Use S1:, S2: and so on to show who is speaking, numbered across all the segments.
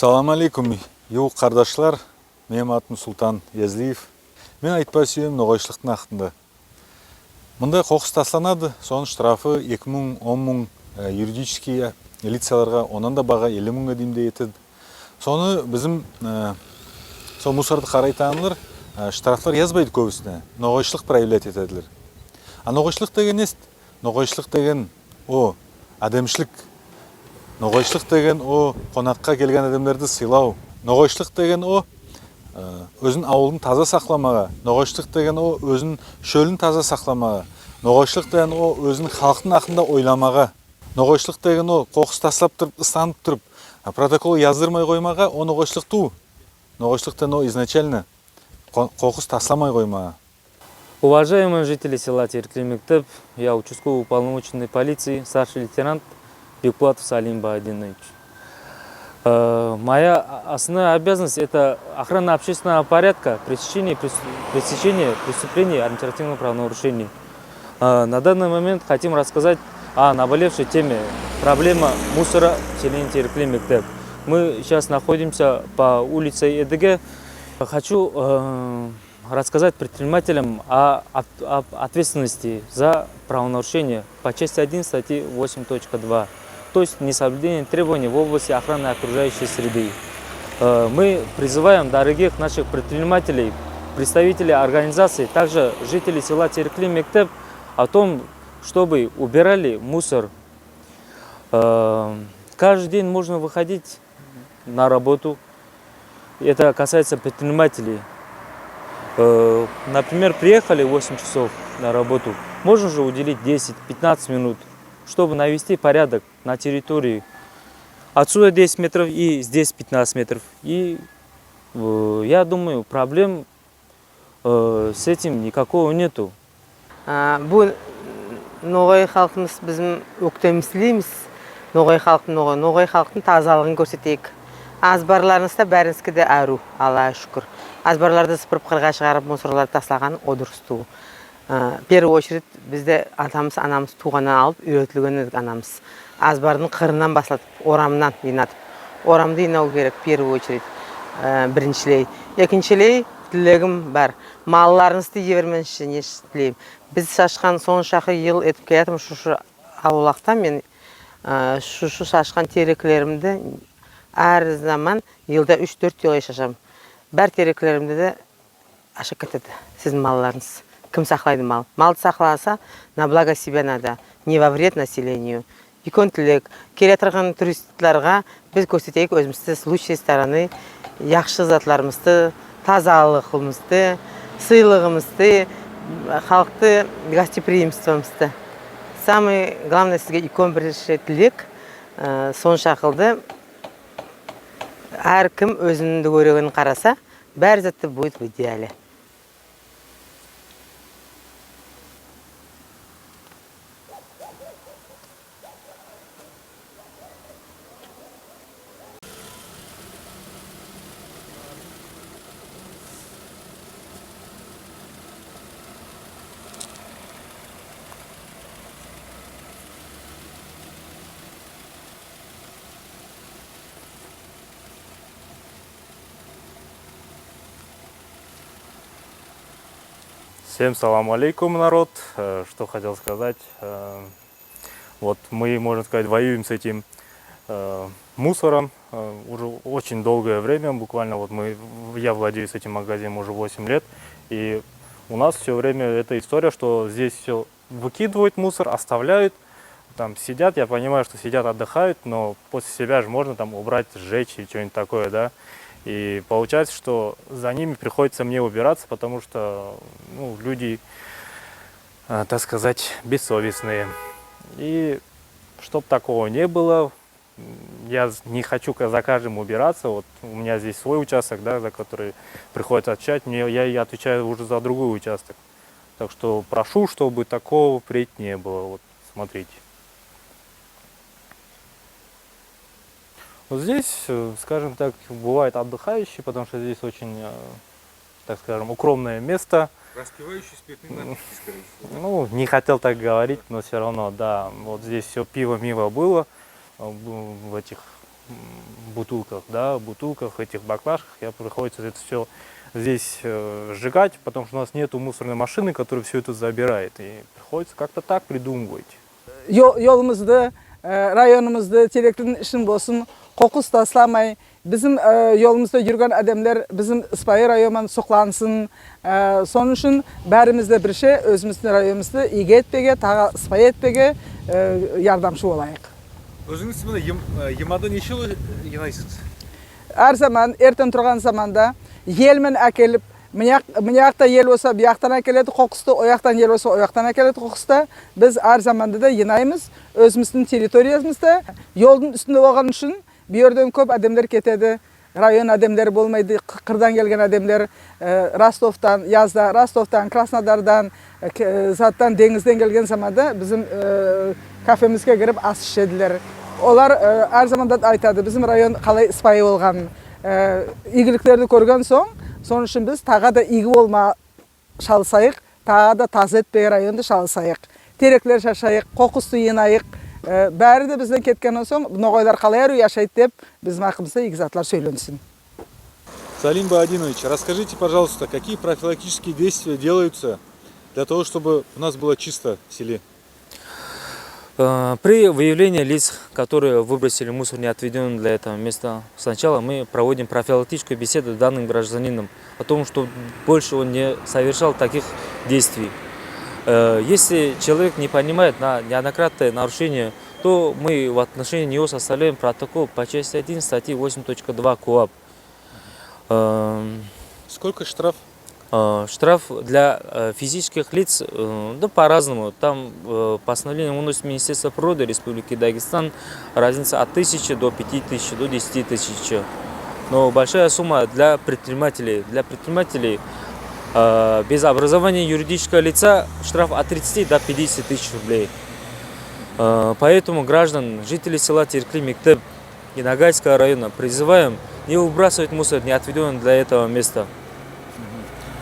S1: Салам алейкум, юқ қардашлар. Менің атым Сұлтан Езлиев. Мен айтпай сүйем ноғайшылықтың ақында. Мұндай қоқыс тасланады, соның штрафы 2000-10 мың юридический лицаларға, онан да баға 50 мыңға деймде етеді. Соны біздің сол мусорды қарайтанылар, штрафлар язбайды көбісіне. Ноғайшылық проявлять етеділер. А ноғайшылық деген нест? Ноғайшылық деген о адамшылық. Ноғайшылық деген о қонаққа келген адамдарды сыйлау. Ноғайшылық деген о өзін ауылын таза сақламаға. Ноғайшылық деген о өзін шөлін таза сақламаға. Ноғайшылық деген о өзін халықтың ақында ойламаға. Ноғайшылық деген о қоқыс тастап тұрып, ыстанып тұрып, протокол яздырмай қоймаға, о ноғайшылық ту. Ноғайшылық деген о изначально қоқыс тасламай қоймаға.
S2: Уважаемые жители села Терекли-Мектеп, я участковый уполномоченный полиции, старший лейтенант Бекплатов Салим Баадинович. Моя основная обязанность – это охрана общественного порядка, пресечение преступлений, административных правонарушений. На данный момент хотим рассказать о наболевшей теме проблема мусора в селе Терекли-Мектеп. Мы сейчас находимся по улице Эдеге. Хочу рассказать предпринимателям о ответственности за правонарушение по части 1 статьи 8.2. То есть несоблюдение требований в области охраны окружающей среды. Мы призываем дорогих наших предпринимателей, представителей организаций, также жителей села Терекли-Мектеп о том, чтобы убирали мусор. Каждый день можно выходить на работу. Это касается предпринимателей. Например, приехали в 8 часов на работу, можно же уделить 10-15 минут, чтобы навести порядок на территории. Отсюда 10 метров и здесь 15 метров. И я думаю, проблем с этим никакого нету.
S3: Бұл ноғай халқымыз біздің өктемізлейміз. Ноғай халықтың тазалығын көрсетейік. Азбарларыңызда бәріңізге де әру, Аллаға шүкір. Азбарларды сыпырып қырға шығарып, мусорларды тастаған о дұрысту. Первую очередь бізде атамыз, анамыз туғаннан алып, үйретілген едік анамыз. Азбардың қырынан басылатып, орамынан жинатып. Орамды жинау керек, первую очередь. Біріншілей. Екіншілей, тілегім бар. Малларыңызды жібермеңізші, не тілеймін. Біз шашқан соншақы ел етіп келетім шушы аулақта мен шушы шашқан тереклерімді әр заман елде 3-4 ел шашам. Бәр тереклерімді де ашық кетеді, сіздің малларыңыз. Кім сақлайды мал? Малды сақласа, на благо себя надо, не во вред населению. Екон тілек, келе тұрған туристларға біз көрсетейік өзімізді с лучшей стороны, яқшы затларымызды, тазалығымызды, сыйлығымызды, халықты гостеприимствомызды. Самый главный сізге екон бірінші тілек, сон шақылды, әркім өзінің көрегенін қараса, бәр затты будет в идеале.
S2: Всем салам алейкум, народ. Что хотел сказать. Вот мы, можно сказать, воюем с этим мусором уже очень долгое время. Буквально вот я владею с этим магазином уже 8 лет. И у нас все время эта история, что здесь все выкидывают мусор, оставляют. Там сидят, я понимаю, что сидят, отдыхают, но после себя же можно там убрать, сжечь и что-нибудь такое, да. И получается, что за ними приходится мне убираться, потому что люди, так сказать, бессовестные. И чтобы такого не было, я не хочу за каждым убираться. Вот у меня здесь свой участок, да, за который приходится отвечать. Я и отвечаю уже за другой участок. Так что прошу, чтобы такого впредь не было. Вот смотрите. Вот здесь, скажем так, бывают отдыхающие, потому что здесь очень, так скажем, укромное место.
S1: Распивающие спиртные напитки, скорее всего.
S2: Ну, не хотел так говорить, но все равно, да. Вот здесь все пиво-миво было в этих бутылках, да, бутылках, этих баклажках. Я приходится это все здесь сжигать, потому что у нас нету мусорной машины, которая все это забирает. И приходится как-то так придумывать.
S4: Yolumuzda, rayonumuzda Terekli'nin işin bolsun, kokus taslamay, bizim yolumuzda yürgen adamlar bizim Ispayi rayonundan soklansın. Sonun için bärimizde bir şey, özümüzün rayonumuzda iyi etpege, tağa Ispayi etpege yardımcı olayık.
S1: Өзіңіз міне Ямада неше жыл жинайсыз?
S4: Her zaman, erten turgan zamanda yelmen әкеліп, Mıyaqta yel olsa bir yaqtan әкеледі qoqusты, o yaqtan yel olsa o yaqtan әкеледі qoqusты. Biz her zamanda da yinayımız, özümüzün territoriyamızda. Yolun üstünde olgan üçün bir yerden köp adamlar ketedi. Rayon adamları bolmaydı, kırdan gelgen adamlar, Rostov'dan, yazda, Rostov'dan, Krasnodar'dan, zaten denizden gelgen zamanda bizim kafemizge girip as işediler. Olar her zaman da aytadı, bizim rayon qalay Ispayi olgan. İyiliklerini görgen soň, son için biz tağa da iyi olma çalışayık, tağa da taze etpey rayonda çalışayık. Terekler şaşayık, kokusu yinayık. Bäri de bizden ketkenden soň, nogoylar qalay yaşayt dep bizim hakkımızda iyi zatlar söylensin.
S1: Салим Баадинович, расскажите, пожалуйста, какие профилактические действия делаются для того, чтобы у нас было чисто в селе?
S5: При выявлении лиц, которые выбросили мусор, не отведенный для этого места, сначала мы проводим профилактическую беседу с данным гражданином о том, что больше он не совершал таких действий. Если человек не понимает на неоднократное нарушение, то мы в отношении него составляем протокол по части 1 статьи 8.2 КоАП.
S1: Сколько штраф?
S5: Штраф для физических лиц, да, по-разному. Там постановление выносит Министерство природы Республики Дагестан, разница от 1000 до 5000, до 10 тысяч. Но большая сумма для предпринимателей. Для предпринимателей без образования юридического лица штраф от 30 до 50 тысяч рублей. Поэтому граждан, жителей села Терекли, Мектеп и Ногайского района призываем не выбрасывать мусор, не отведенный для этого места.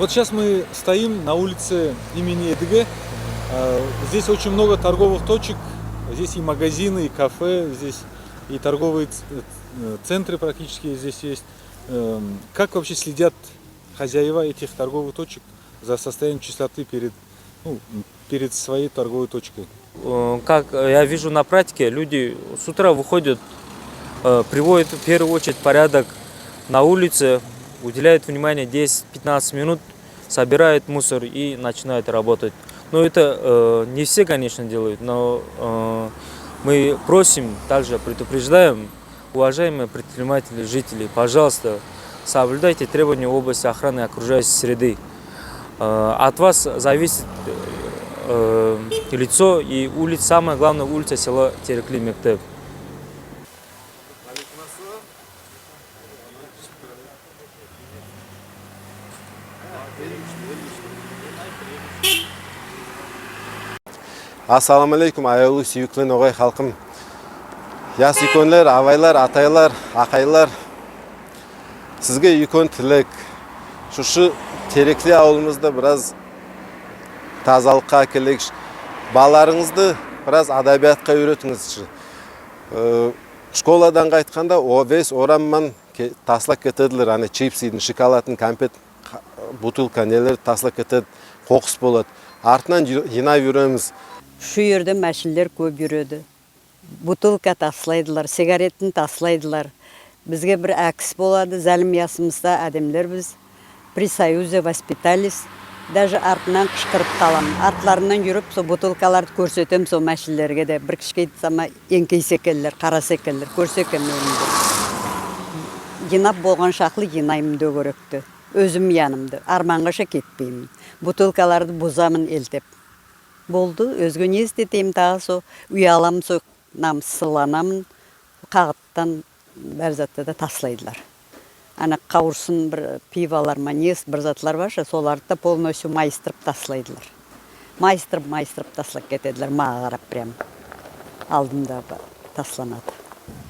S1: Вот сейчас мы стоим на улице имени Эдыге. Здесь очень много торговых точек. Здесь и магазины, и кафе, здесь и торговые центры практически здесь есть. Как вообще следят хозяева этих торговых точек за состоянием чистоты перед своей торговой точкой?
S5: Как я вижу на практике, люди с утра выходят, приводят в первую очередь порядок на улице, уделяют внимание 10-15 минут, собирают мусор и начинают работать. Но это не все, конечно, делают, но мы просим, также предупреждаем, уважаемые предприниматели, жители, пожалуйста, соблюдайте требования в области охраны окружающей среды. От вас зависит лицо и улица, самая главная улица села Терекли, Мектеп.
S6: Assalamu alaikum, аяулы сүйіклі ноғай халқым. Яс үйкөнлер, авайлар, атайлар, ақайлар. Сізге үйкөн тілек. Шушы Терекли ауылымызда біраз тазалыққа келек. Баларыңызды біраз адабиятқа үйретіңіз. Школадан қайтқанда вес орамман таслап кетеділер. Аны чипсидін, шоколадын, конфет, бутылка нелер таслап кетеді. Қоқыс болады. Артынан жинай жүреміз.
S7: Şu yerде мәшілдер көп жүреді. Бутылка таслайдылар, сигаретін таслайдылар. Бізге бір әкіс болады, зәлім ясымызда әдемлер біз. При союзе воспитались. Даже артынан қышқырып қалам. Артларынан жүріп, со бутылкаларды көрсетем, со мәшілдерге де. Бір кішкейді сама еңкей секелдер, қара секелдер, көрсекем өмді. Жинап болған шақлы жинаймын дөгөректі. Өзім янымды, арманғаша кетпеймін. Бутылкаларды бұзамын елтеп. Болды, өзге не істетеймін тағы со, ұялам со, намсыланамын, қағыттан бәр затты да таслайдылар. Ана қауырсын бір пивалар, манес, бір затлар баша, соларды да полностью майыстырып таслайдылар. Майыстырып таслап кетеділер, маға қарап прям. Алдында тасланады.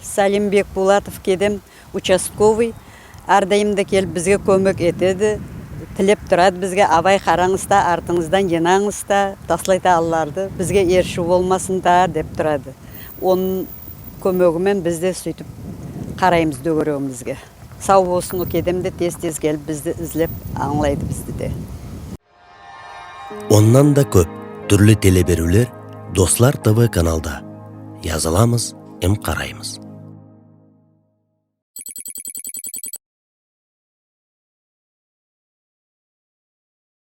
S7: Салимбек Булатов кедем, участковый, ардайымда келіп бізге көмек етеді. Тілеп тұрады бізге, абай қараңызда, артыңыздан енаңызда, таслайта алларды, бізге ерші болмасында деп тұрады. Оның көмегімен бізде сөйтіп қараймыз дөгөрөбүзгө. Сау болсын укедем де тез келіп бізді ізлеп аңлайды бізді де.
S8: Оннан да көп түрлі телеберулер Достар ТВ каналда. Yazılamız, қараймыз.